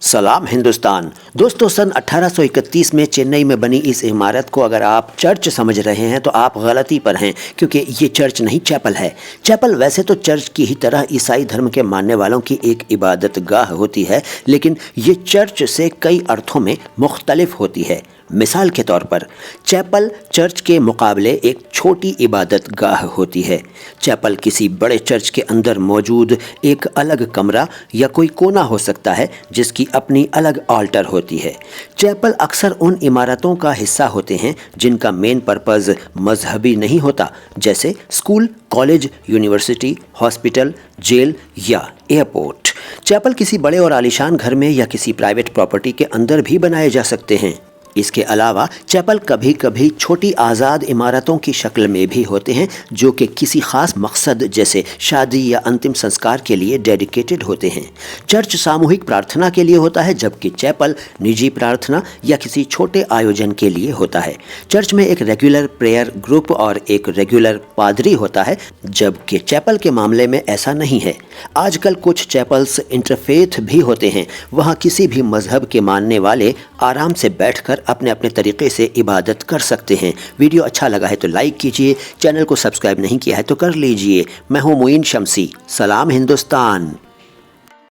सलाम हिंदुस्तान। दोस्तों, सन 1831 में चेन्नई में बनी इस इमारत को अगर आप चर्च समझ रहे हैं तो आप गलती पर हैं, क्योंकि ये चर्च नहीं चैपल है। चैपल वैसे तो चर्च की ही तरह ईसाई धर्म के मानने वालों की एक इबादत गाह होती है, लेकिन ये चर्च से कई अर्थों में मुख्तलिफ होती है। मिसाल के तौर पर चैपल चर्च के मुकाबले एक छोटी इबादत गाह होती है। चैपल किसी बड़े चर्च के अंदर मौजूद एक अलग कमरा या कोई कोना हो सकता है जिसकी अपनी अलग ऑल्टर होती है। चैपल अक्सर उन इमारतों का हिस्सा होते हैं जिनका मेन पर्पज़ मजहबी नहीं होता, जैसे school, college, university, hospital, jail या एयरपोर्ट। चैपल किसी बड़े और आलीशान घर में या किसी प्राइवेट प्रॉपर्टी के अंदर भी बनाए जा सकते हैं। इसके अलावा चैपल कभी कभी छोटी आज़ाद इमारतों की शक्ल में भी होते हैं जो कि किसी ख़ास मकसद जैसे शादी या अंतिम संस्कार के लिए डेडिकेटेड होते हैं। चर्च सामूहिक प्रार्थना के लिए होता है, जबकि चैपल निजी प्रार्थना या किसी छोटे आयोजन के लिए होता है। चर्च में एक रेगुलर प्रेयर ग्रुप और एक रेगुलर पादरी होता है, जबकि चैपल के मामले में ऐसा नहीं है। आजकल कुछ चैपल्स इंटरफेथ भी होते हैं। वहाँ किसी भी मजहब के मानने वाले आराम से बैठकर अपने अपने तरीके से इबादत कर सकते हैं। वीडियो अच्छा लगा है तो लाइक कीजिए, चैनल को सब्सक्राइब नहीं किया है तो कर लीजिए। मैं हूँ मुइन शमसी। सलाम हिंदुस्तान।